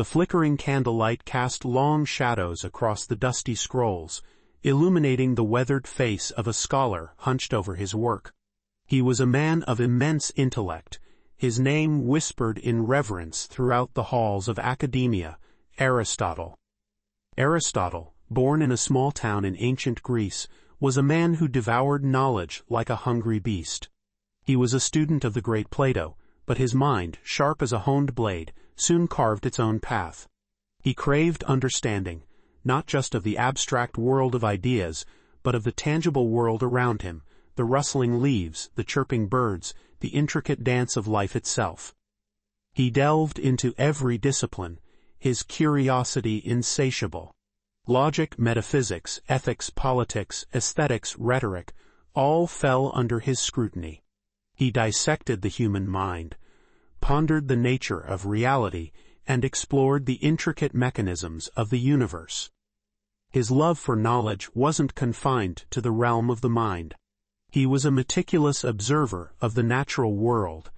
The flickering candlelight cast long shadows across the dusty scrolls, illuminating the weathered face of a scholar hunched over his work. He was a man of immense intellect, his name whispered in reverence throughout the halls of academia, Aristotle. Aristotle, born in a small town in ancient Greece, was a man who devoured knowledge like a hungry beast. He was a student of the great Plato, but his mind, sharp as a honed blade, soon carved its own path. He craved understanding, not just of the abstract world of ideas, but of the tangible world around him, the rustling leaves, the chirping birds, the intricate dance of life itself. He delved into every discipline, his curiosity insatiable. Logic, metaphysics, ethics, politics, aesthetics, rhetoric, all fell under his scrutiny. He dissected the human mind, pondered the nature of reality, and explored the intricate mechanisms of the universe. His love for knowledge wasn't confined to the realm of the mind. He was a meticulous observer of the natural world,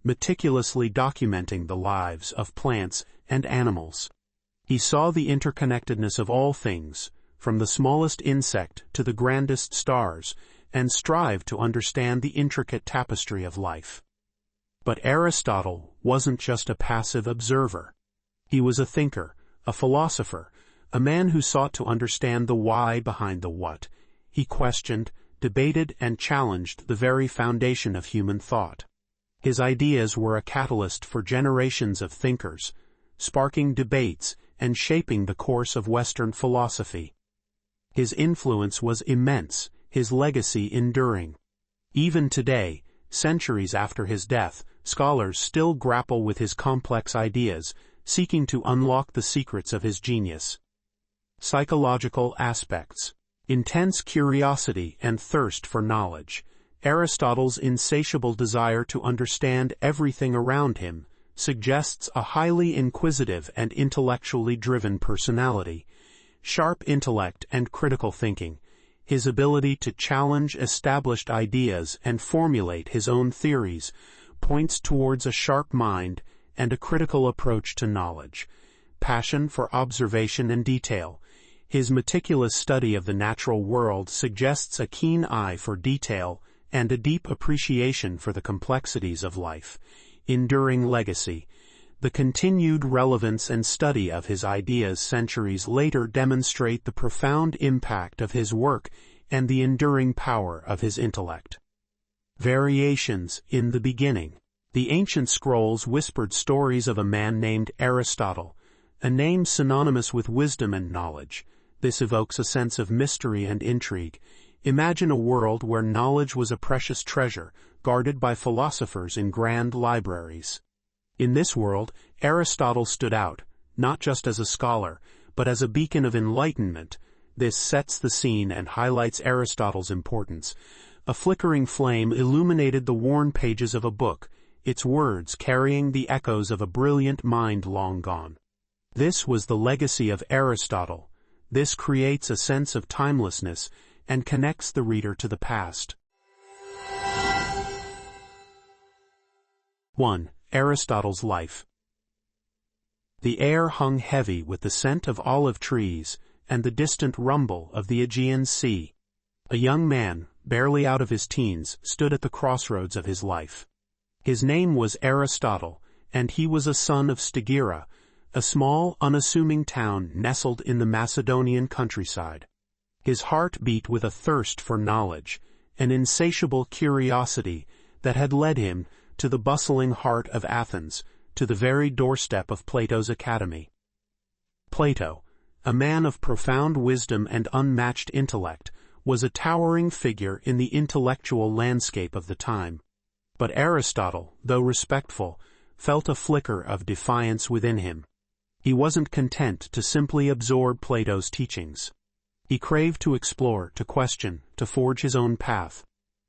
meticulously documenting the lives of plants and animals. He saw the interconnectedness of all things, from the smallest insect to the grandest stars, and strived to understand the intricate tapestry of life. But Aristotle wasn't just a passive observer. He was a thinker, a philosopher, a man who sought to understand the why behind the what. He questioned, debated, and challenged the very foundation of human thought. His ideas were a catalyst for generations of thinkers, sparking debates and shaping the course of Western philosophy. His influence was immense, his legacy enduring. Even today, centuries after his death, scholars still grapple with his complex ideas, seeking to unlock the secrets of his genius. Psychological aspects. Intense curiosity and thirst for knowledge. Aristotle's insatiable desire to understand everything around him suggests a highly inquisitive and intellectually driven personality. Sharp intellect and critical thinking. His ability to challenge established ideas and formulate his own theories points towards a sharp mind and a critical approach to knowledge. Passion for observation and detail. His meticulous study of the natural world suggests a keen eye for detail and a deep appreciation for the complexities of life. Enduring legacy. The continued relevance and study of his ideas centuries later demonstrate the profound impact of his work and the enduring power of his intellect. Variations. In the beginning. The ancient scrolls whispered stories of a man named Aristotle, a name synonymous with wisdom and knowledge. This evokes a sense of mystery and intrigue. Imagine a world where knowledge was a precious treasure, guarded by philosophers in grand libraries. In this world, Aristotle stood out, not just as a scholar, but as a beacon of enlightenment. This sets the scene and highlights Aristotle's importance. A flickering flame illuminated the worn pages of a book, its words carrying the echoes of a brilliant mind long gone. This was the legacy of Aristotle. This creates a sense of timelessness and connects the reader to the past. 1. Aristotle's life. The air hung heavy with the scent of olive trees and the distant rumble of the Aegean Sea. A young man, barely out of his teens, stood at the crossroads of his life. His name was Aristotle, and he was a son of Stagira, a small, unassuming town nestled in the Macedonian countryside. His heart beat with a thirst for knowledge, an insatiable curiosity that had led him to the bustling heart of Athens, to the very doorstep of Plato's academy. Plato, a man of profound wisdom and unmatched intellect, was a towering figure in the intellectual landscape of the time. But Aristotle, though respectful, felt a flicker of defiance within him. He wasn't content to simply absorb Plato's teachings. He craved to explore, to question, to forge his own path.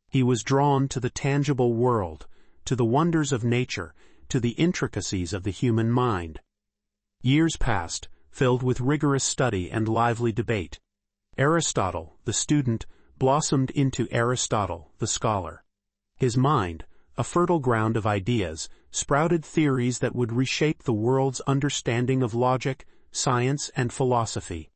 He was drawn to the tangible world, to the wonders of nature, to the intricacies of the human mind. Years passed, filled with rigorous study and lively debate. Aristotle, the student, blossomed into Aristotle, the scholar. His mind, a fertile ground of ideas, sprouted theories that would reshape the world's understanding of logic, science, and philosophy.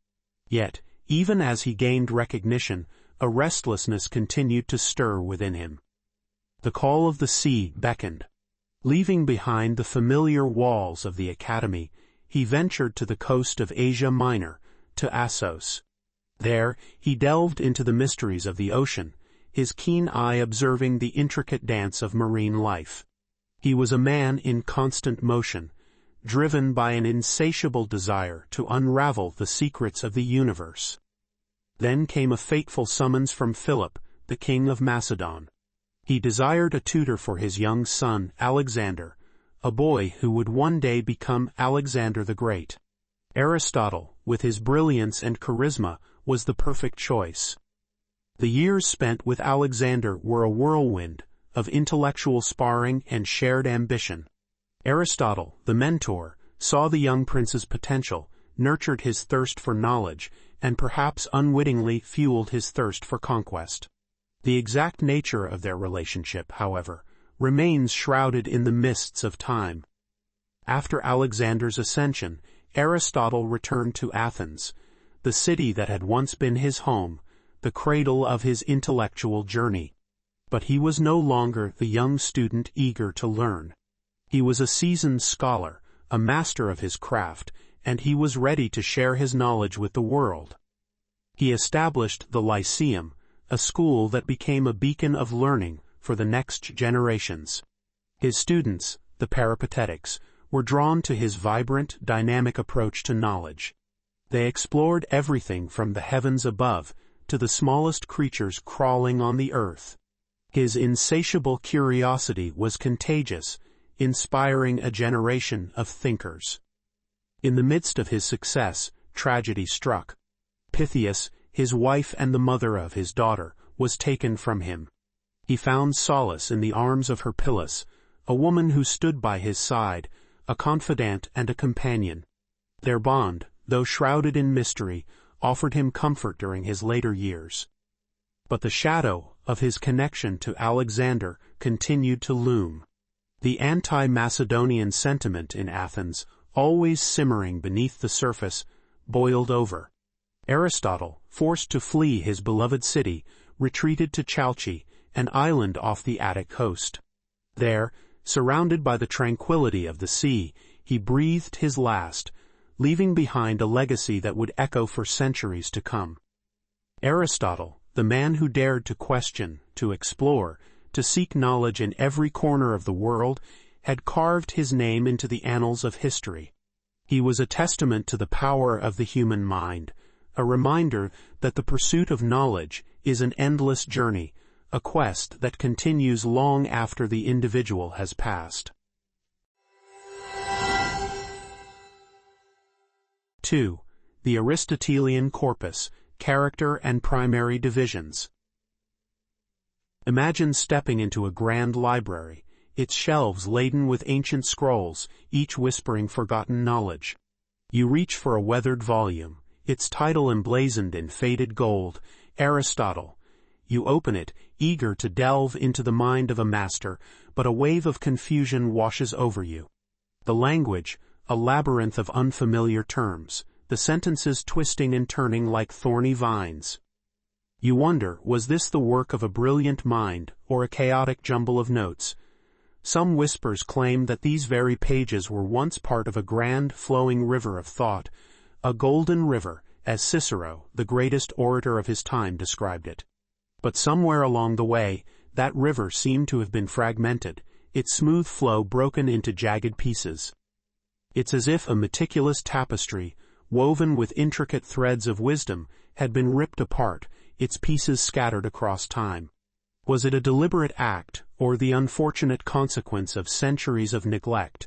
Yet, even as he gained recognition, a restlessness continued to stir within him. The call of the sea beckoned. Leaving behind the familiar walls of the academy, he ventured to the coast of Asia Minor, to Assos. There, he delved into the mysteries of the ocean, his keen eye observing the intricate dance of marine life. He was a man in constant motion, driven by an insatiable desire to unravel the secrets of the universe. Then came a fateful summons from Philip, the king of Macedon. He desired a tutor for his young son, Alexander, a boy who would one day become Alexander the Great. Aristotle, with his brilliance and charisma, was the perfect choice. The years spent with Alexander were a whirlwind of intellectual sparring and shared ambition. Aristotle, the mentor, saw the young prince's potential, nurtured his thirst for knowledge, and perhaps unwittingly fueled his thirst for conquest. The exact nature of their relationship, however, remains shrouded in the mists of time. After Alexander's ascension, Aristotle returned to Athens, the city that had once been his home, the cradle of his intellectual journey. But he was no longer the young student eager to learn. He was a seasoned scholar, a master of his craft, and he was ready to share his knowledge with the world. He established the Lyceum, a school that became a beacon of learning for the next generations. His students, the Peripatetics, were drawn to his vibrant, dynamic approach to knowledge. They explored everything from the heavens above to the smallest creatures crawling on the earth. His insatiable curiosity was contagious, inspiring a generation of thinkers. In the midst of his success, tragedy struck. Pythias, his wife and the mother of his daughter, was taken from him. He found solace in the arms of Herpyllis, a woman who stood by his side, a confidant and a companion. Their bond, though shrouded in mystery, offered him comfort during his later years. But the shadow of his connection to Alexander continued to loom. The anti-Macedonian sentiment in Athens, always simmering beneath the surface, boiled over. Aristotle, forced to flee his beloved city, retreated to Chalcis, an island off the Attic coast. There, surrounded by the tranquility of the sea, he breathed his last, leaving behind a legacy that would echo for centuries to come. Aristotle, the man who dared to question, to explore, to seek knowledge in every corner of the world, had carved his name into the annals of history. He was a testament to the power of the human mind, a reminder that the pursuit of knowledge is an endless journey, a quest that continues long after the individual has passed. 2. The Aristotelian corpus, character and primary divisions. Imagine stepping into a grand library, its shelves laden with ancient scrolls, each whispering forgotten knowledge. You reach for a weathered volume, its title emblazoned in faded gold, Aristotle. You open it, eager to delve into the mind of a master, but a wave of confusion washes over you. The language, a labyrinth of unfamiliar terms, the sentences twisting and turning like thorny vines. You wonder, was this the work of a brilliant mind or a chaotic jumble of notes? Some whispers claim that these very pages were once part of a grand flowing river of thought, a golden river, as Cicero, the greatest orator of his time, described it. But somewhere along the way, that river seemed to have been fragmented, its smooth flow broken into jagged pieces. It's as if a meticulous tapestry, woven with intricate threads of wisdom, had been ripped apart, its pieces scattered across time. Was it a deliberate act, or the unfortunate consequence of centuries of neglect?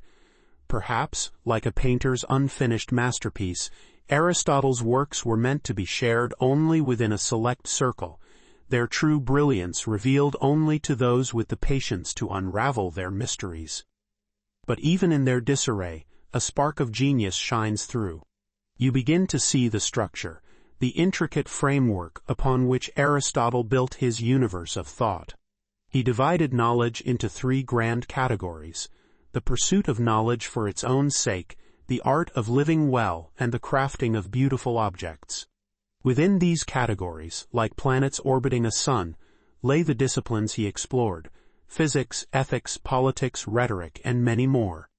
Perhaps, like a painter's unfinished masterpiece, Aristotle's works were meant to be shared only within a select circle, their true brilliance revealed only to those with the patience to unravel their mysteries. But even in their disarray, a spark of genius shines through. You begin to see the structure, the intricate framework upon which Aristotle built his universe of thought. He divided knowledge into three grand categories: the pursuit of knowledge for its own sake, the art of living well, and the crafting of beautiful objects. Within these categories, like planets orbiting a sun, lay the disciplines he explored: physics, ethics, politics, rhetoric, and many more.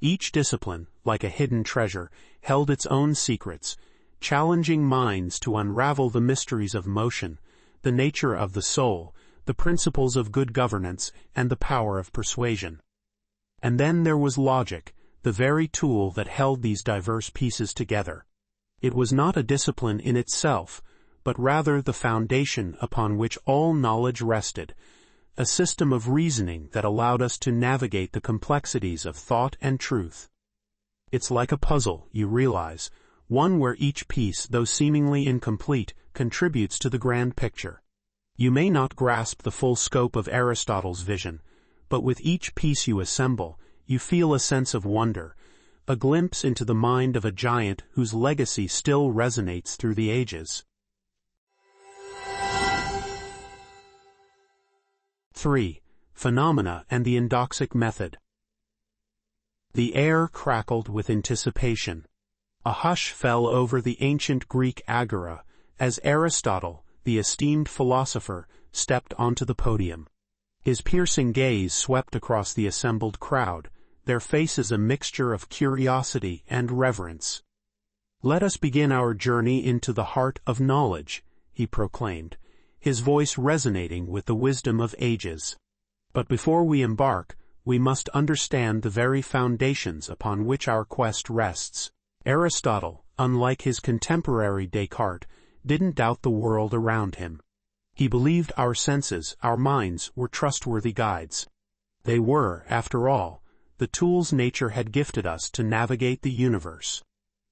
Each discipline, like a hidden treasure, held its own secrets, challenging minds to unravel the mysteries of motion, the nature of the soul, the principles of good governance, and the power of persuasion. And then there was logic, the very tool that held these diverse pieces together. It was not a discipline in itself, but rather the foundation upon which all knowledge rested, a system of reasoning that allowed us to navigate the complexities of thought and truth. It's like a puzzle, you realize, one where each piece, though seemingly incomplete, contributes to the grand picture. You may not grasp the full scope of Aristotle's vision, but with each piece you assemble, you feel a sense of wonder, a glimpse into the mind of a giant whose legacy still resonates through the ages. 3. Phenomena and the Endoxic Method. The air crackled with anticipation. A hush fell over the ancient Greek agora as Aristotle, the esteemed philosopher, stepped onto the podium. His piercing gaze swept across the assembled crowd, their faces a mixture of curiosity and reverence. "Let us begin our journey into the heart of knowledge," he proclaimed, his voice resonating with the wisdom of ages. "But before we embark, we must understand the very foundations upon which our quest rests." Aristotle, unlike his contemporary Descartes, didn't doubt the world around him. He believed our senses, our minds, were trustworthy guides. They were, after all, the tools nature had gifted us to navigate the universe.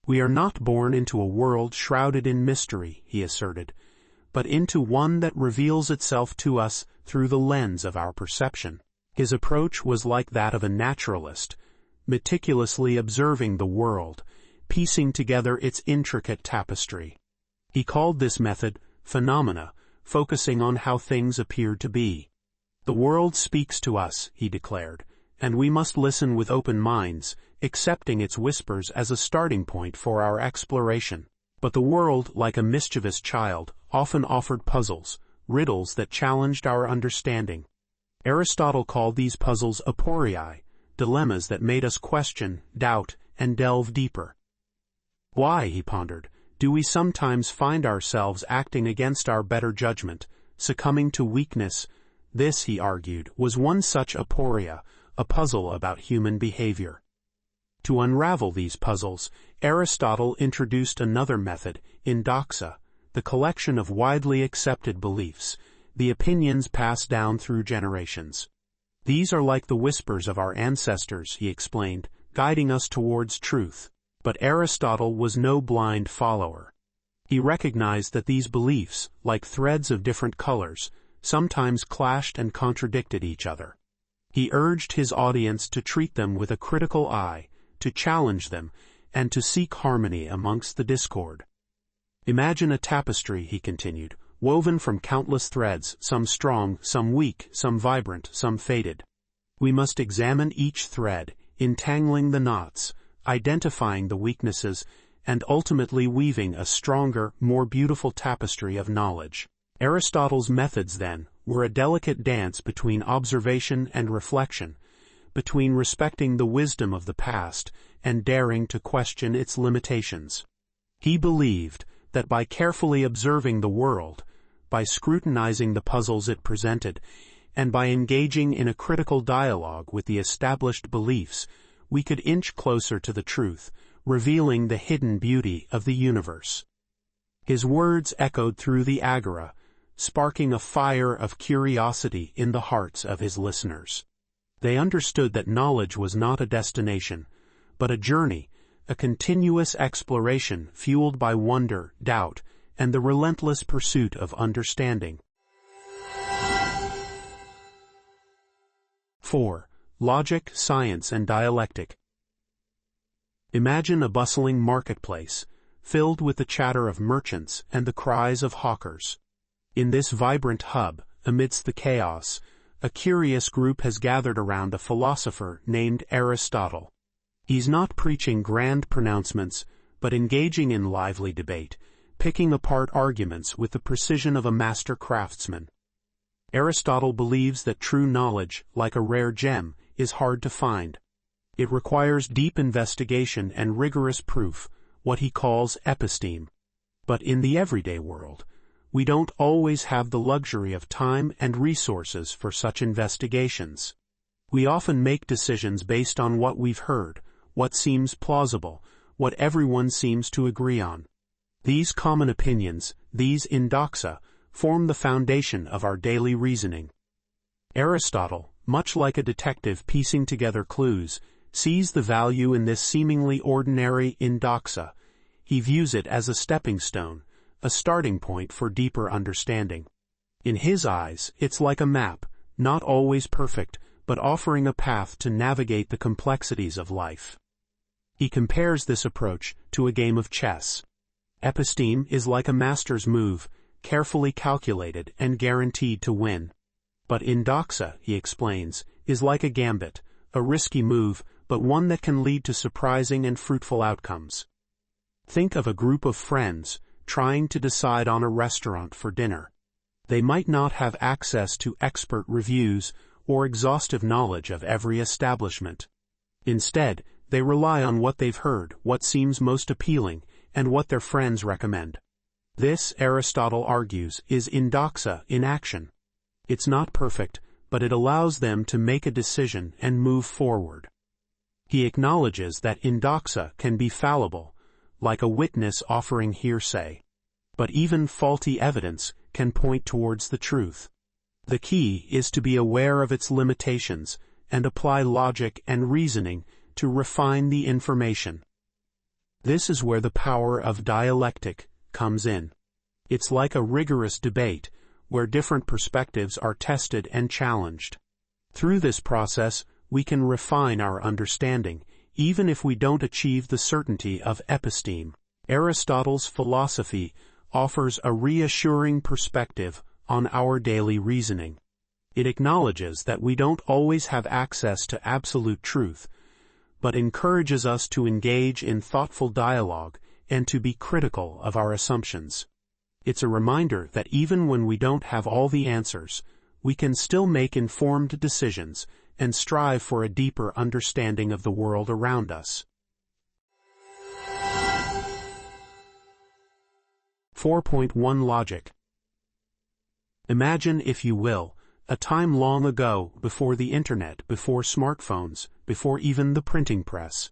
"We are not born into a world shrouded in mystery," he asserted, "but into one that reveals itself to us through the lens of our perception." His approach was like that of a naturalist, meticulously observing the world, piecing together its intricate tapestry. He called this method phenomena, focusing on how things appeared to be. "The world speaks to us," he declared, "and we must listen with open minds, accepting its whispers as a starting point for our exploration." But the world, like a mischievous child, often offered puzzles, riddles that challenged our understanding. Aristotle called these puzzles aporiae, dilemmas that made us question, doubt, and delve deeper. "Why," he pondered, "do we sometimes find ourselves acting against our better judgment, succumbing to weakness?" This, he argued, was one such aporia, a puzzle about human behavior. To unravel these puzzles, Aristotle introduced another method, endoxa, the collection of widely accepted beliefs, the opinions passed down through generations. "These are like the whispers of our ancestors," he explained, guiding us towards truth. But Aristotle was no blind follower. He recognized that these beliefs, like threads of different colors, sometimes clashed and contradicted each other. He urged his audience to treat them with a critical eye, to challenge them, and to seek harmony amongst the discord. "Imagine a tapestry," he continued, "woven from countless threads, some strong, some weak, some vibrant, some faded. We must examine each thread, entangling the knots, identifying the weaknesses, and ultimately weaving a stronger, more beautiful tapestry of knowledge." Aristotle's methods, then, were a delicate dance between observation and reflection, between respecting the wisdom of the past and daring to question its limitations. He believed that by carefully observing the world, by scrutinizing the puzzles it presented, and by engaging in a critical dialogue with the established beliefs, we could inch closer to the truth, revealing the hidden beauty of the universe. His words echoed through the agora, sparking a fire of curiosity in the hearts of his listeners. They understood that knowledge was not a destination, but a journey, a continuous exploration fueled by wonder, doubt, and the relentless pursuit of understanding. 4. Logic, Science, and Dialectic. Imagine a bustling marketplace, filled with the chatter of merchants and the cries of hawkers. In this vibrant hub, amidst the chaos, a curious group has gathered around a philosopher named Aristotle. He's not preaching grand pronouncements, but engaging in lively debate, picking apart arguments with the precision of a master craftsman. Aristotle believes that true knowledge, like a rare gem, is hard to find. It requires deep investigation and rigorous proof, what he calls episteme. But in the everyday world, we don't always have the luxury of time and resources for such investigations. We often make decisions based on what we've heard, what seems plausible, what everyone seems to agree on. These common opinions, these indoxa, form the foundation of our daily reasoning. Aristotle, much like a detective piecing together clues, sees the value in this seemingly ordinary indoxa. He views it as a stepping stone, a starting point for deeper understanding. In his eyes, it's like a map, not always perfect, but offering a path to navigate the complexities of life. He compares this approach to a game of chess. Episteme is like a master's move, carefully calculated and guaranteed to win. But indoxa, he explains, is like a gambit, a risky move, but one that can lead to surprising and fruitful outcomes. Think of a group of friends trying to decide on a restaurant for dinner. They might not have access to expert reviews or exhaustive knowledge of every establishment. Instead, they rely on what they've heard, what seems most appealing, and what their friends recommend. This, Aristotle argues, is indoxa in action. It's not perfect, but it allows them to make a decision and move forward. He acknowledges that indoxa can be fallible, like a witness offering hearsay. But even faulty evidence can point towards the truth. The key is to be aware of its limitations and apply logic and reasoning to refine the information. This is where the power of dialectic comes in. It's like a rigorous debate where different perspectives are tested and challenged. Through this process, we can refine our understanding, even if we don't achieve the certainty of episteme. Aristotle's philosophy offers a reassuring perspective on our daily reasoning. It acknowledges that we don't always have access to absolute truth, but encourages us to engage in thoughtful dialogue and to be critical of our assumptions. It's a reminder that even when we don't have all the answers, we can still make informed decisions and strive for a deeper understanding of the world around us. 4.1 Logic. Imagine, if you will, a time long ago, before the internet, before smartphones, before even the printing press.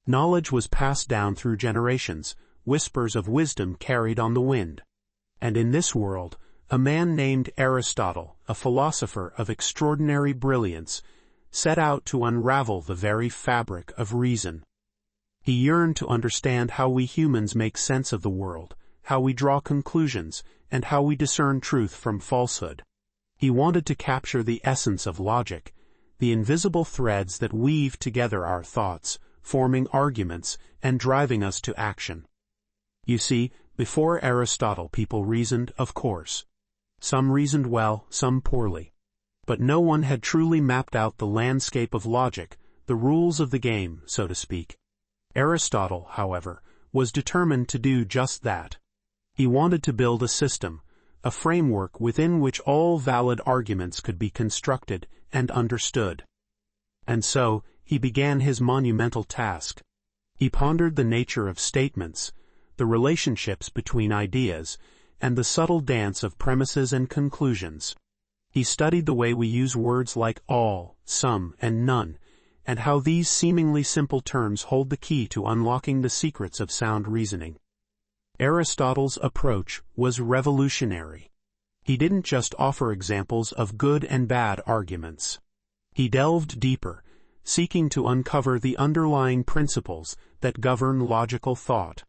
Knowledge was passed down through generations, whispers of wisdom carried on the wind. And in this world, a man named Aristotle, a philosopher of extraordinary brilliance, set out to unravel the very fabric of reason. He yearned to understand how we humans make sense of the world, how we draw conclusions, and how we discern truth from falsehood. He wanted to capture the essence of logic, the invisible threads that weave together our thoughts, forming arguments and driving us to action. You see, before Aristotle, people reasoned, of course. Some reasoned well, some poorly. But no one had truly mapped out the landscape of logic, the rules of the game, so to speak. Aristotle, however, was determined to do just that. He wanted to build a system, a framework within which all valid arguments could be constructed and understood. And so, he began his monumental task. He pondered the nature of statements, the relationships between ideas, and the subtle dance of premises and conclusions. He studied the way we use words like all, some, and none, and how these seemingly simple terms hold the key to unlocking the secrets of sound reasoning. Aristotle's approach was revolutionary. He didn't just offer examples of good and bad arguments. He delved deeper, seeking to uncover the underlying principles that govern logical thought.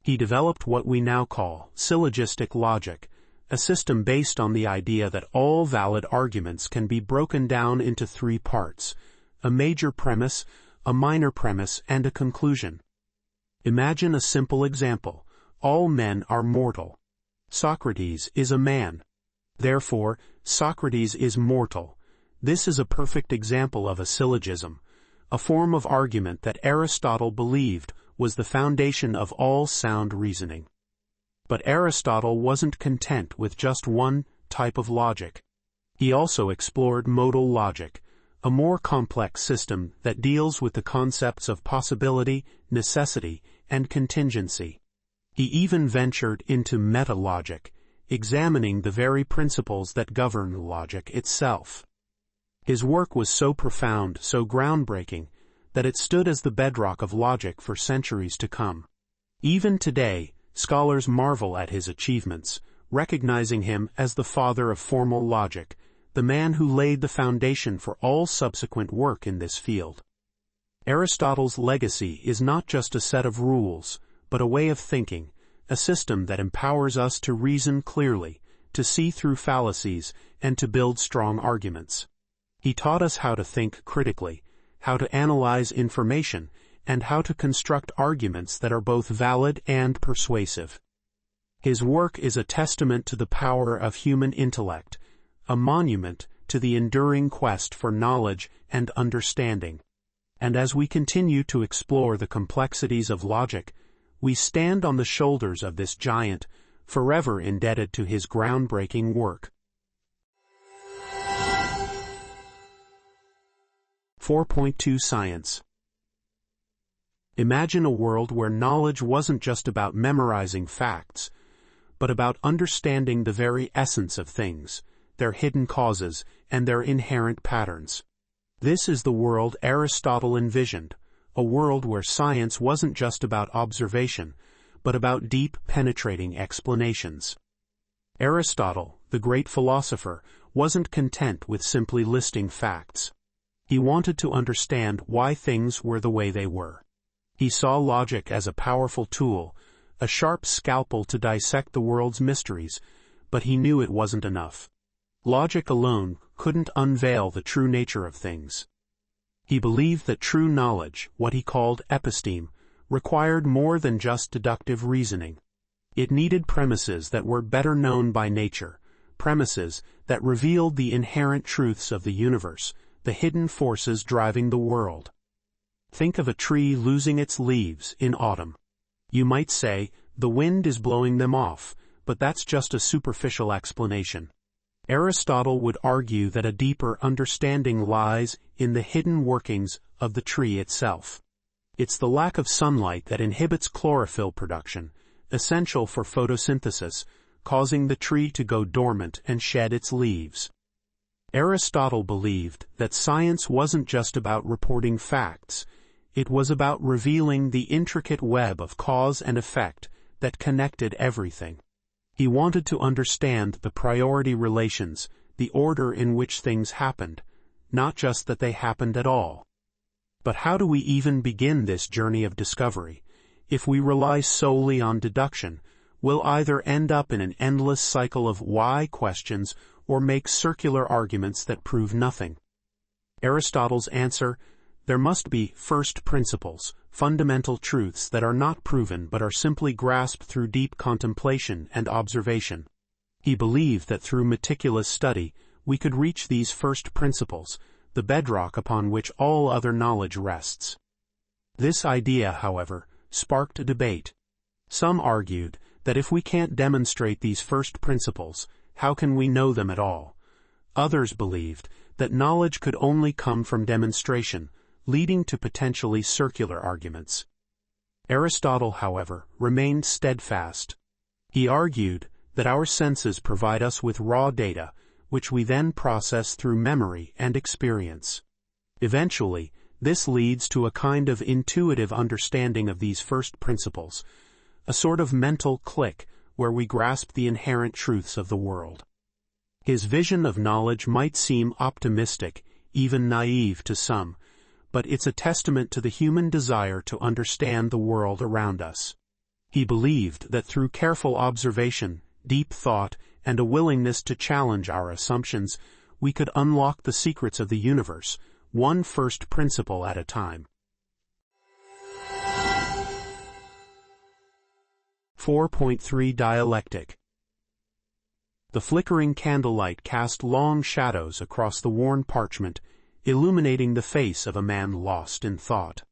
He developed what we now call syllogistic logic, a system based on the idea that all valid arguments can be broken down into three parts: a major premise, a minor premise, and a conclusion. Imagine a simple example. All men are mortal. Socrates is a man. Therefore, Socrates is mortal. This is a perfect example of a syllogism, a form of argument that Aristotle believed was the foundation of all sound reasoning. But Aristotle wasn't content with just one type of logic. He also explored modal logic, a more complex system that deals with the concepts of possibility, necessity, and contingency. He even ventured into meta-logic, examining the very principles that govern logic itself. His work was so profound, so groundbreaking, that it stood as the bedrock of logic for centuries to come. Even today, scholars marvel at his achievements, recognizing him as the father of formal logic, the man who laid the foundation for all subsequent work in this field. Aristotle's legacy is not just a set of rules, but a way of thinking, a system that empowers us to reason clearly, to see through fallacies, and to build strong arguments. He taught us how to think critically, how to analyze information, and how to construct arguments that are both valid and persuasive. His work is a testament to the power of human intellect, a monument to the enduring quest for knowledge and understanding. And as we continue to explore the complexities of logic, we stand on the shoulders of this giant, forever indebted to his groundbreaking work. 4.2 Science. Imagine a world where knowledge wasn't just about memorizing facts, but about understanding the very essence of things, their hidden causes, and their inherent patterns. This is the world Aristotle envisioned, a world where science wasn't just about observation, but about deep, penetrating explanations. Aristotle, the great philosopher, wasn't content with simply listing facts. He wanted to understand why things were the way they were. He saw logic as a powerful tool, a sharp scalpel to dissect the world's mysteries, but he knew it wasn't enough. Logic alone couldn't unveil the true nature of things. He believed that true knowledge, what he called episteme, required more than just deductive reasoning. It needed premises that were better known by nature, premises that revealed the inherent truths of the universe, the hidden forces driving the world. Think of a tree losing its leaves in autumn. You might say, the wind is blowing them off, but that's just a superficial explanation. Aristotle would argue that a deeper understanding lies in the hidden workings of the tree itself. It's the lack of sunlight that inhibits chlorophyll production, essential for photosynthesis, causing the tree to go dormant and shed its leaves. Aristotle believed that science wasn't just about reporting facts, it was about revealing the intricate web of cause and effect that connected everything. He wanted to understand the priority relations, the order in which things happened, not just that they happened at all. But how do we even begin this journey of discovery? If we rely solely on deduction, we'll either end up in an endless cycle of why questions or make circular arguments that prove nothing. Aristotle's answer: there must be first principles, fundamental truths that are not proven but are simply grasped through deep contemplation and observation. He believed that through meticulous study we could reach these first principles, the bedrock upon which all other knowledge rests. This idea, however, sparked a debate. Some argued that if we can't demonstrate these first principles, how can we know them at all? Others believed that knowledge could only come from demonstration, leading to potentially circular arguments. Aristotle, however, remained steadfast. He argued that our senses provide us with raw data, which we then process through memory and experience. Eventually, this leads to a kind of intuitive understanding of these first principles, a sort of mental click where we grasp the inherent truths of the world. His vision of knowledge might seem optimistic, even naive to some, but it's a testament to the human desire to understand the world around us. He believed that through careful observation, deep thought, and a willingness to challenge our assumptions, we could unlock the secrets of the universe, one first principle at a time. 4.3 Dialectic. The flickering candlelight cast long shadows across the worn parchment, illuminating the face of a man lost in thought.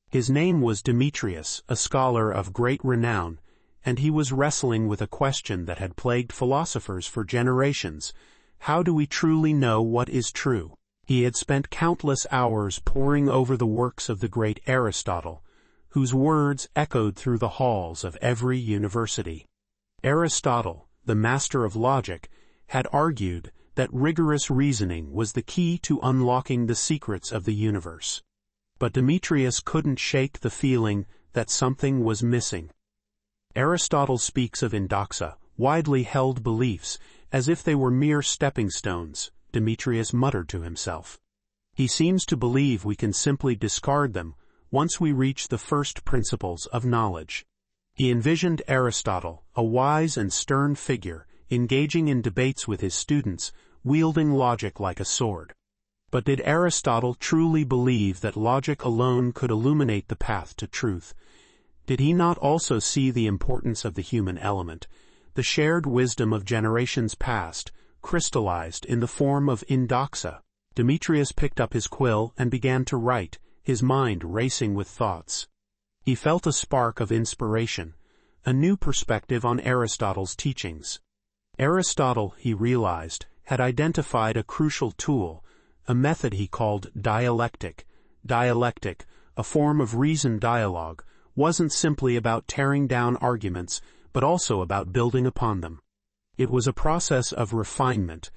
His name was Demetrius, a scholar of great renown, and he was wrestling with a question that had plagued philosophers for generations. How do we truly know what is true? He had spent countless hours poring over the works of the great Aristotle, whose words echoed through the halls of every university. Aristotle, the master of logic, had argued that rigorous reasoning was the key to unlocking the secrets of the universe. But Demetrius couldn't shake the feeling that something was missing. Aristotle speaks of indoxa, widely held beliefs, as if they were mere stepping stones, Demetrius muttered to himself. He seems to believe we can simply discard them once we reach the first principles of knowledge. He envisioned Aristotle, a wise and stern figure, engaging in debates with his students, wielding logic like a sword. But did Aristotle truly believe that logic alone could illuminate the path to truth? Did he not also see the importance of the human element, the shared wisdom of generations past, crystallized in the form of indoxa? Demetrius picked up his quill and began to write, his mind racing with thoughts. He felt a spark of inspiration, a new perspective on Aristotle's teachings. Aristotle, he realized, had identified a crucial tool, a method he called dialectic. Dialectic, a form of reasoned dialogue, wasn't simply about tearing down arguments, but also about building upon them. It was a process of refinement,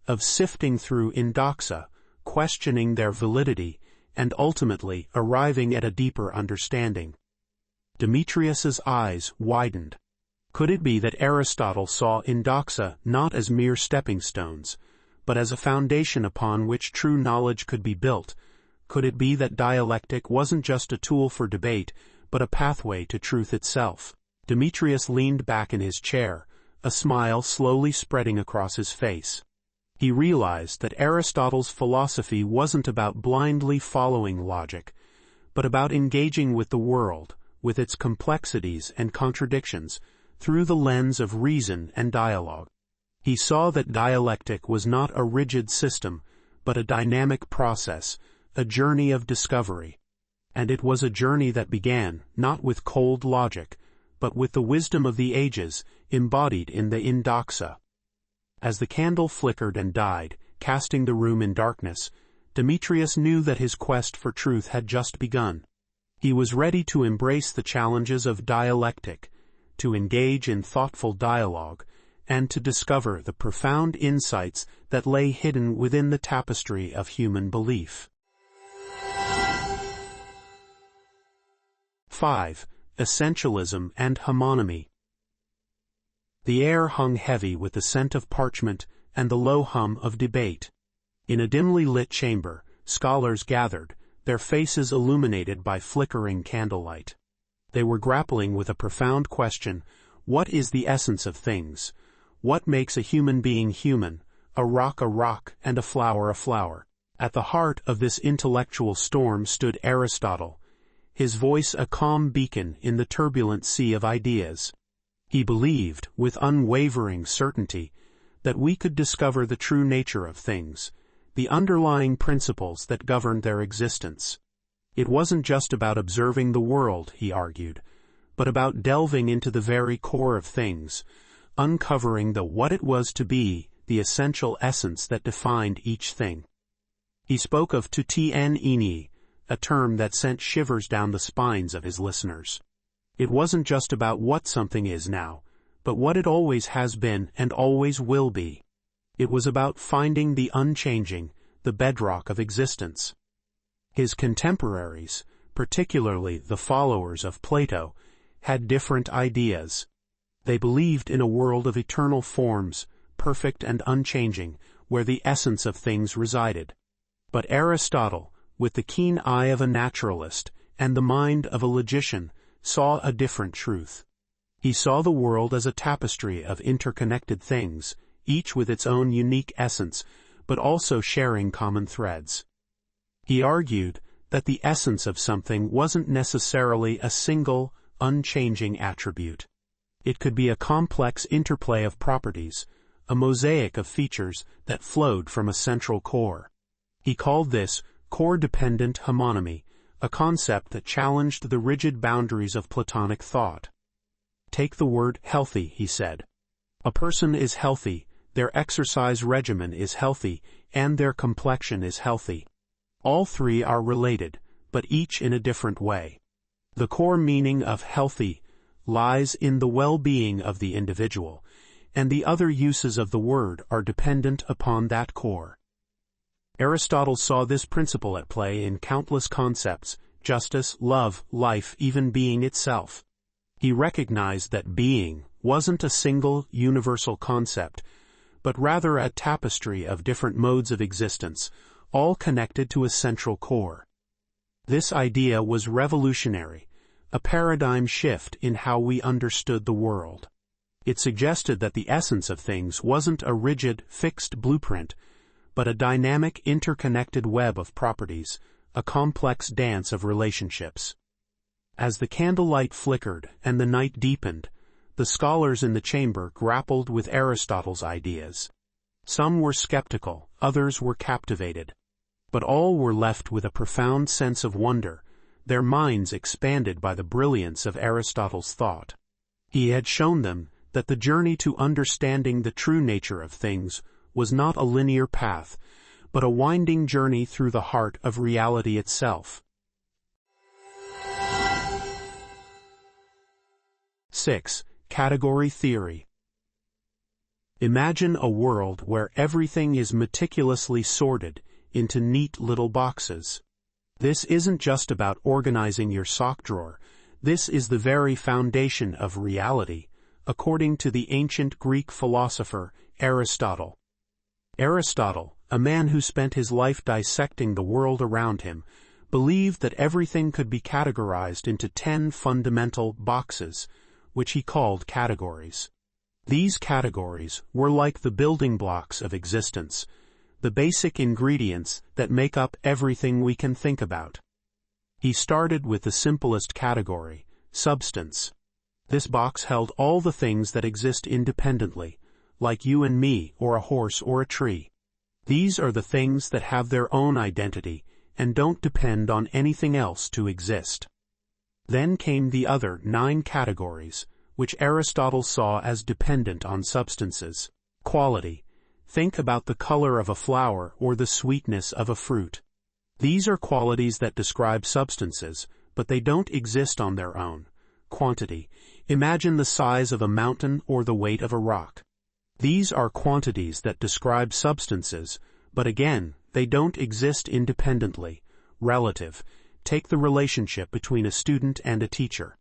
of sifting through indoxa, questioning their validity, and ultimately arriving at a deeper understanding. Demetrius's eyes widened. Could it be that Aristotle saw indoxa not as mere stepping stones, but as a foundation upon which true knowledge could be built? Could it be that dialectic wasn't just a tool for debate, but a pathway to truth itself? Demetrius leaned back in his chair, a smile slowly spreading across his face. He realized that Aristotle's philosophy wasn't about blindly following logic, but about engaging with the world, with its complexities and contradictions, through the lens of reason and dialogue. He saw that dialectic was not a rigid system, but a dynamic process, a journey of discovery. And it was a journey that began, not with cold logic, but with the wisdom of the ages, embodied in the indoxa. As the candle flickered and died, casting the room in darkness, Demetrius knew that his quest for truth had just begun. He was ready to embrace the challenges of dialectic, to engage in thoughtful dialogue, and to discover the profound insights that lay hidden within the tapestry of human belief. 5. Essentialism and homonymy. The air hung heavy with the scent of parchment and the low hum of debate. In a dimly lit chamber, scholars gathered, their faces illuminated by flickering candlelight. They were grappling with a profound question: what is the essence of things? What makes a human being human, a rock, and a flower? At the heart of this intellectual storm stood Aristotle, his voice a calm beacon in the turbulent sea of ideas. He believed, with unwavering certainty, that we could discover the true nature of things, the underlying principles that govern their existence. It wasn't just about observing the world, he argued, but about delving into the very core of things, uncovering the what it was to be, the essential essence that defined each thing. He spoke of tutien ini, a term that sent shivers down the spines of his listeners. It wasn't just about what something is now, but what it always has been and always will be. It was about finding the unchanging, the bedrock of existence. His contemporaries, particularly the followers of Plato, had different ideas. They believed in a world of eternal forms, perfect and unchanging, where the essence of things resided. But Aristotle, with the keen eye of a naturalist and the mind of a logician, saw a different truth. He saw the world as a tapestry of interconnected things, each with its own unique essence, but also sharing common threads. He argued that the essence of something wasn't necessarily a single, unchanging attribute. It could be a complex interplay of properties, a mosaic of features that flowed from a central core. He called this core-dependent homonymy, a concept that challenged the rigid boundaries of Platonic thought. Take the word healthy, he said. A person is healthy, their exercise regimen is healthy, and their complexion is healthy. All three are related, but each in a different way. The core meaning of healthy lies in the well-being of the individual, and the other uses of the word are dependent upon that core. Aristotle saw this principle at play in countless concepts: justice, love, life, even being itself. He recognized that being wasn't a single, universal concept, but rather a tapestry of different modes of existence, all connected to a central core. This idea was revolutionary, a paradigm shift in how we understood the world. It suggested that the essence of things wasn't a rigid, fixed blueprint, but a dynamic, interconnected web of properties, a complex dance of relationships. As the candlelight flickered and the night deepened, the scholars in the chamber grappled with Aristotle's ideas. Some were skeptical, others were captivated. But all were left with a profound sense of wonder, their minds expanded by the brilliance of Aristotle's thought. He had shown them that the journey to understanding the true nature of things was not a linear path, but a winding journey through the heart of reality itself. 6. Category theory. Imagine a world where everything is meticulously sorted into neat little boxes. This isn't just about organizing your sock drawer. This is the very foundation of reality, according to the ancient Greek philosopher Aristotle. Aristotle, a man who spent his life dissecting the world around him, believed that everything could be categorized into 10 fundamental boxes, which he called categories. These categories were like the building blocks of existence, the basic ingredients that make up everything we can think about. He started with the simplest category, substance. This box held all the things that exist independently, like you and me, or a horse or a tree. These are the things that have their own identity and don't depend on anything else to exist. Then came the other 9 categories, which Aristotle saw as dependent on substances. Quality. Think about the color of a flower or the sweetness of a fruit. These are qualities that describe substances, but they don't exist on their own. Quantity. Imagine the size of a mountain or the weight of a rock. These are quantities that describe substances, but again, they don't exist independently. Relative. Take the relationship between a student and a teacher.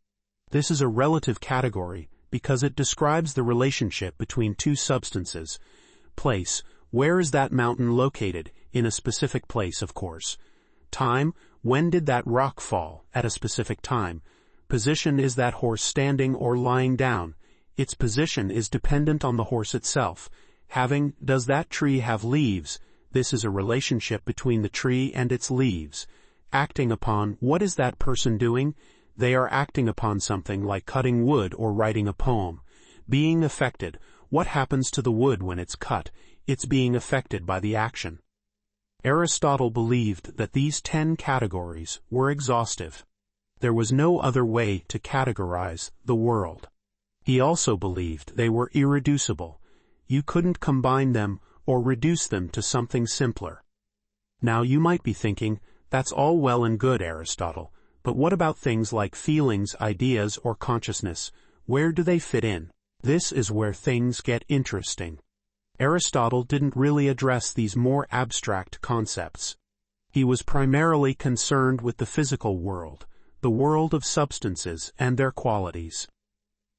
This is a relative category because it describes the relationship between two substances. Place. Where is that mountain located? In a specific place, of course. Time. When did that rock fall? At a specific time. Position. Is that horse standing or lying down? Its position is dependent on the horse itself. Having. Does that tree have leaves? This is a relationship between the tree and its leaves. Acting upon. What is that person doing? They are acting upon something like cutting wood or writing a poem. Being affected. What happens to the wood when it's cut? It's being affected by the action. Aristotle believed that these 10 categories were exhaustive. There was no other way to categorize the world. He also believed they were irreducible. You couldn't combine them or reduce them to something simpler. Now you might be thinking, that's all well and good, Aristotle, but what about things like feelings, ideas, or consciousness? Where do they fit in? This is where things get interesting. Aristotle didn't really address these more abstract concepts. He was primarily concerned with the physical world, the world of substances and their qualities.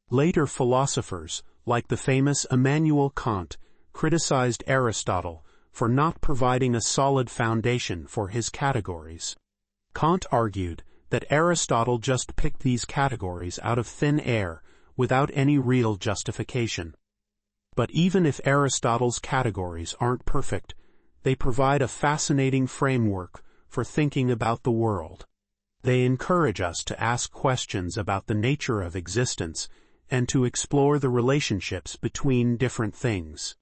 Later philosophers, like the famous Immanuel Kant, criticized Aristotle for not providing a solid foundation for his categories. Kant argued that Aristotle just picked these categories out of thin air without any real justification. But even if Aristotle's categories aren't perfect, they provide a fascinating framework for thinking about the world. They encourage us to ask questions about the nature of existence and to explore the relationships between different things.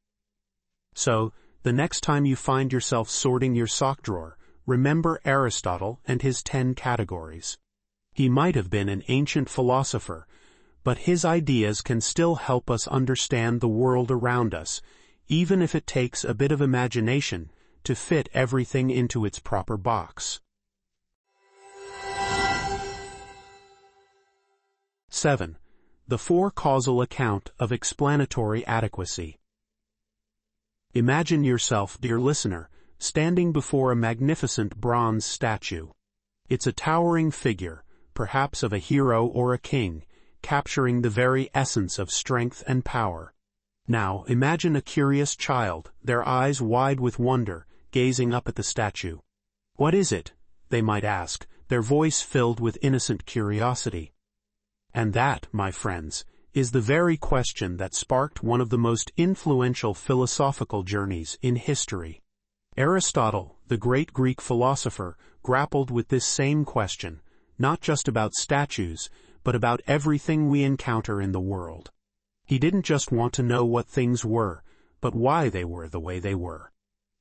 So, the next time you find yourself sorting your sock drawer, remember Aristotle and his 10 categories. He might have been an ancient philosopher, but his ideas can still help us understand the world around us, even if it takes a bit of imagination to fit everything into its proper box. 7. The four-causal account of explanatory adequacy. Imagine yourself, dear listener, standing before a magnificent bronze statue. It's a towering figure, perhaps of a hero or a king, capturing the very essence of strength and power. Now, imagine a curious child, their eyes wide with wonder, gazing up at the statue. "What is it?" they might ask, their voice filled with innocent curiosity. And that, my friends, is the very question that sparked one of the most influential philosophical journeys in history. Aristotle, the great Greek philosopher, grappled with this same question, not just about statues, but about everything we encounter in the world. He didn't just want to know what things were, but why they were the way they were.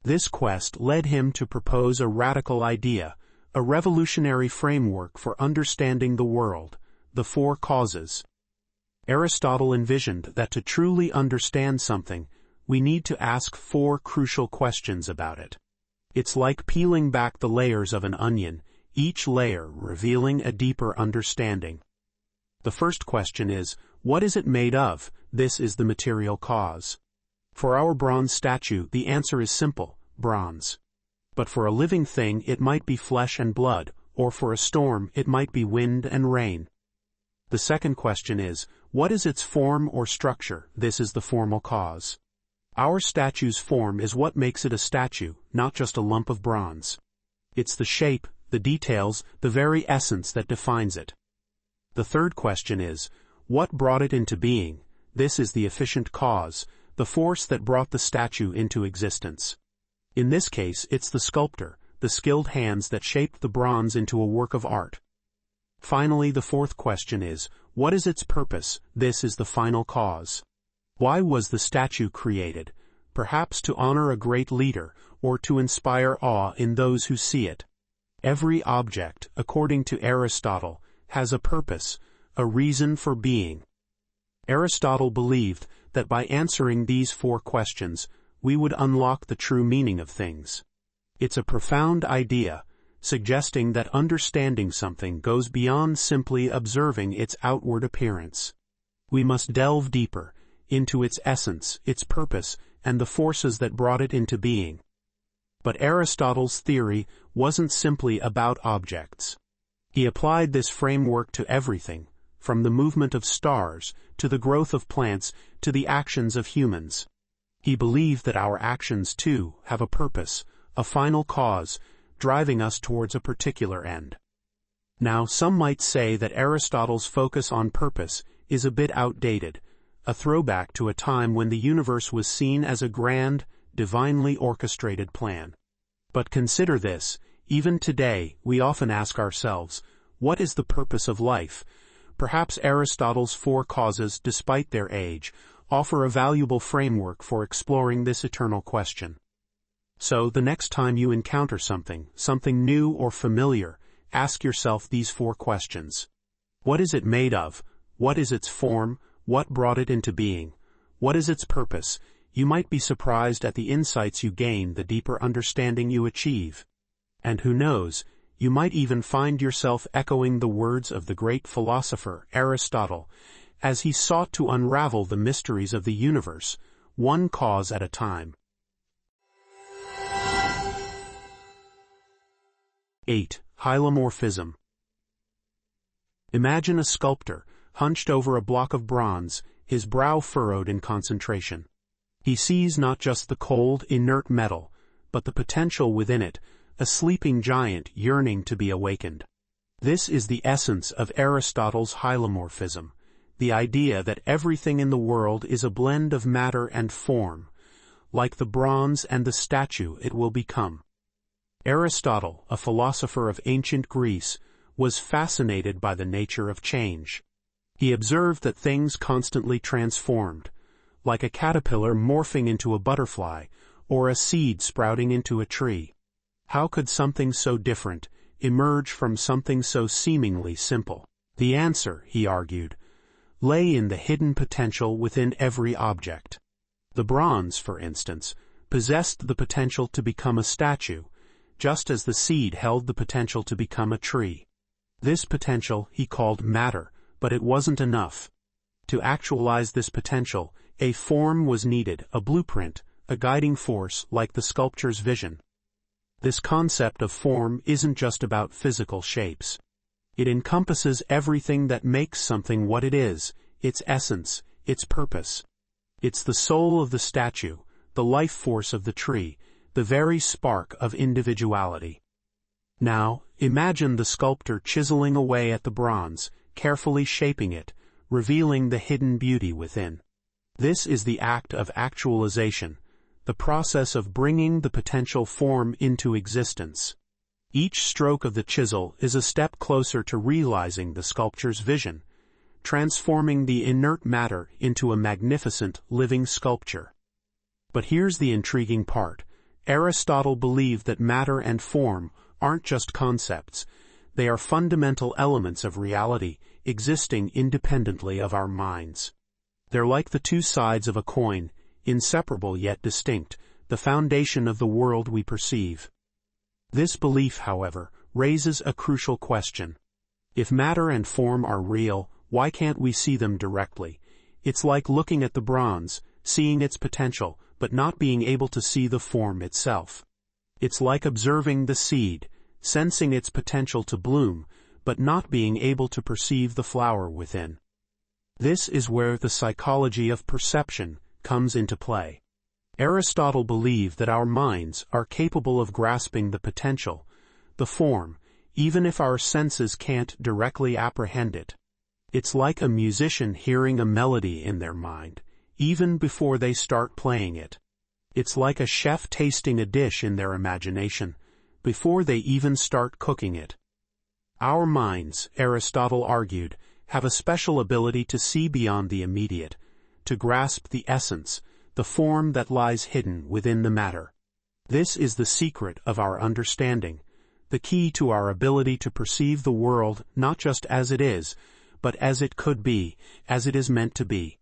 This quest led him to propose a radical idea, a revolutionary framework for understanding the world, the four causes. Aristotle envisioned that to truly understand something, we need to ask 4 crucial questions about it. It's like peeling back the layers of an onion, each layer revealing a deeper understanding. The first question is, what is it made of? This is the material cause. For our bronze statue, the answer is simple, bronze. But for a living thing, it might be flesh and blood, or for a storm, it might be wind and rain. The second question is, what is its form or structure? This is the formal cause. Our statue's form is what makes it a statue, not just a lump of bronze. It's the shape, the details, the very essence that defines it. The third question is, what brought it into being? This is the efficient cause, the force that brought the statue into existence. In this case, it's the sculptor, the skilled hands that shaped the bronze into a work of art. Finally, the fourth question is, what is its purpose? This is the final cause. Why was the statue created? Perhaps to honor a great leader, or to inspire awe in those who see it. Every object, according to Aristotle, has a purpose, a reason for being. Aristotle believed that by answering these 4 questions, we would unlock the true meaning of things. It's a profound idea, suggesting that understanding something goes beyond simply observing its outward appearance. We must delve deeper into its essence, its purpose, and the forces that brought it into being. But Aristotle's theory wasn't simply about objects. He applied this framework to everything, from the movement of stars, to the growth of plants, to the actions of humans. He believed that our actions, too, have a purpose, a final cause, driving us towards a particular end. Now, some might say that Aristotle's focus on purpose is a bit outdated, a throwback to a time when the universe was seen as a grand, divinely orchestrated plan. But consider this, even today we often ask ourselves, what is the purpose of life? Perhaps Aristotle's 4 causes, despite their age, offer a valuable framework for exploring this eternal question. So, the next time you encounter something new or familiar, ask yourself these 4 questions. What is it made of? What is its form? What brought it into being? What is its purpose? You might be surprised at the insights you gain, the deeper understanding you achieve. And who knows, you might even find yourself echoing the words of the great philosopher Aristotle, as he sought to unravel the mysteries of the universe, one cause at a time. 8. Hylomorphism. Imagine a sculptor, hunched over a block of bronze, his brow furrowed in concentration. He sees not just the cold, inert metal, but the potential within it, a sleeping giant yearning to be awakened. This is the essence of Aristotle's hylomorphism, the idea that everything in the world is a blend of matter and form. Like the bronze and the statue it will become. Aristotle, a philosopher of ancient Greece, was fascinated by the nature of change. He observed that things constantly transformed. like a caterpillar morphing into a butterfly, or a seed sprouting into a tree. How could something so different emerge from something so seemingly simple? The answer, he argued, lay in the hidden potential within every object. The bronze, for instance, possessed the potential to become a statue, just as the seed held the potential to become a tree. This potential he called matter, but it wasn't enough. To actualize this potential, a form was needed, a blueprint, a guiding force like the sculptor's vision. This concept of form isn't just about physical shapes. It encompasses everything that makes something what it is, its essence, its purpose. It's the soul of the statue, the life force of the tree, the very spark of individuality. Now, imagine the sculptor chiseling away at the bronze, carefully shaping it, revealing the hidden beauty within. This is the act of actualization, the process of bringing the potential form into existence. Each stroke of the chisel is a step closer to realizing the sculptor's vision, transforming the inert matter into a magnificent living sculpture. But here's the intriguing part. Aristotle believed that matter and form aren't just concepts, they are fundamental elements of reality, existing independently of our minds. They're like the two sides of a coin, inseparable yet distinct, the foundation of the world we perceive. This belief, however, raises a crucial question. If matter and form are real, why can't we see them directly? It's like looking at the bronze, seeing its potential, but not being able to see the form itself. It's like observing the seed, sensing its potential to bloom, but not being able to perceive the flower within. This is where the psychology of perception comes into play. Aristotle believed that our minds are capable of grasping the potential, the form, even if our senses can't directly apprehend it. It's like a musician hearing a melody in their mind, even before they start playing it. It's like a chef tasting a dish in their imagination, before they even start cooking it. Our minds, Aristotle argued, have a special ability to see beyond the immediate, to grasp the essence, the form that lies hidden within the matter. This is the secret of our understanding, the key to our ability to perceive the world not just as it is, but as it could be, as it is meant to be.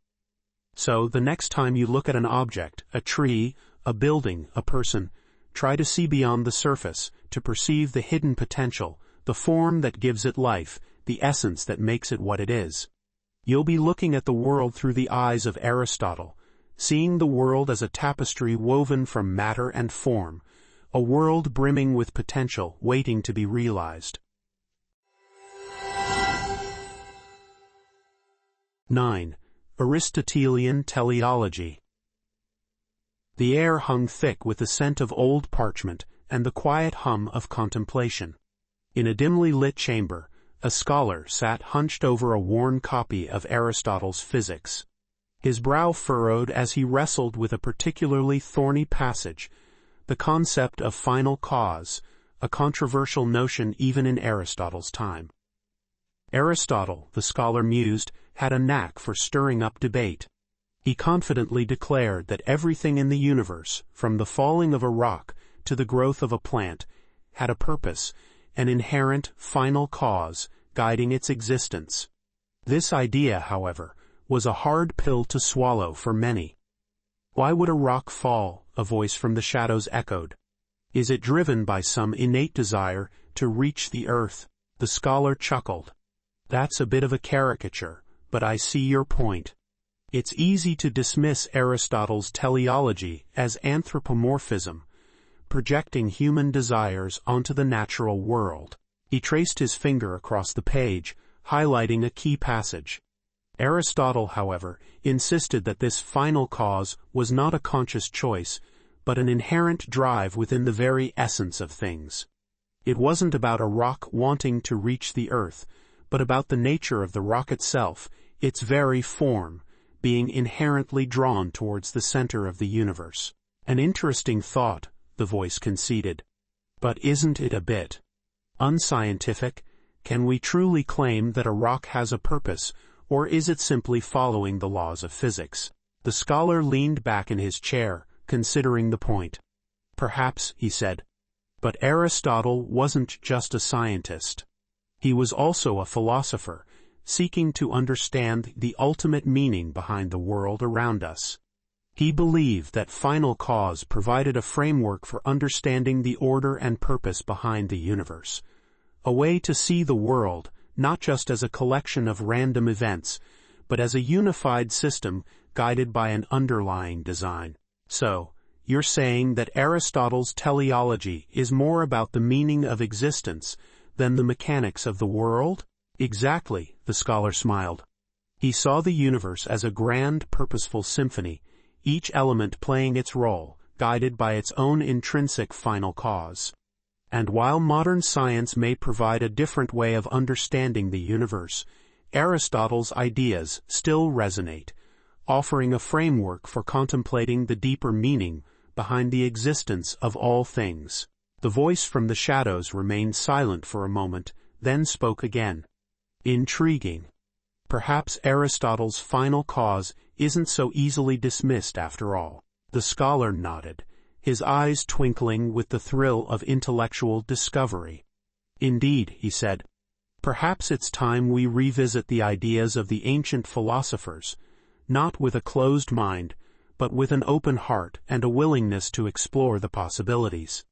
So, the next time you look at an object, a tree, a building, a person, try to see beyond the surface, to perceive the hidden potential, the form that gives it life, the essence that makes it what it is. You'll be looking at the world through the eyes of Aristotle, seeing the world as a tapestry woven from matter and form, a world brimming with potential waiting to be realized. 9. Aristotelian teleology. The air hung thick with the scent of old parchment and the quiet hum of contemplation. In a dimly lit chamber, a scholar sat hunched over a worn copy of Aristotle's Physics. His brow furrowed as he wrestled with a particularly thorny passage, the concept of final cause, a controversial notion even in Aristotle's time. Aristotle, the scholar mused, had a knack for stirring up debate. He confidently declared that everything in the universe, from the falling of a rock to the growth of a plant, had a purpose, an inherent final cause guiding its existence. This idea, however, was a hard pill to swallow for many. Why would a rock fall? A voice from the shadows echoed. Is it driven by some innate desire to reach the earth? The scholar chuckled. That's a bit of a caricature, but I see your point. It's easy to dismiss Aristotle's teleology as anthropomorphism, projecting human desires onto the natural world. He traced his finger across the page, highlighting a key passage. Aristotle, however, insisted that this final cause was not a conscious choice, but an inherent drive within the very essence of things. It wasn't about a rock wanting to reach the earth, but about the nature of the rock itself, its very form, being inherently drawn towards the center of the universe. An interesting thought, the voice conceded. But isn't it a bit unscientific? Can we truly claim that a rock has a purpose, or is it simply following the laws of physics? The scholar leaned back in his chair, considering the point. Perhaps, he said. But Aristotle wasn't just a scientist. He was also a philosopher, seeking to understand the ultimate meaning behind the world around us. He believed that final cause provided a framework for understanding the order and purpose behind the universe, a way to see the world not just as a collection of random events, but as a unified system guided by an underlying design. So, you're saying that Aristotle's teleology is more about the meaning of existence than the mechanics of the world? Exactly, the scholar smiled. He saw the universe as a grand, purposeful symphony, each element playing its role, guided by its own intrinsic final cause. And while modern science may provide a different way of understanding the universe, Aristotle's ideas still resonate, offering a framework for contemplating the deeper meaning behind the existence of all things. The voice from the shadows remained silent for a moment, then spoke again. Intriguing. Perhaps Aristotle's final cause isn't so easily dismissed after all. The scholar nodded, his eyes twinkling with the thrill of intellectual discovery. Indeed, he said, perhaps it's time we revisit the ideas of the ancient philosophers, not with a closed mind, but with an open heart and a willingness to explore the possibilities.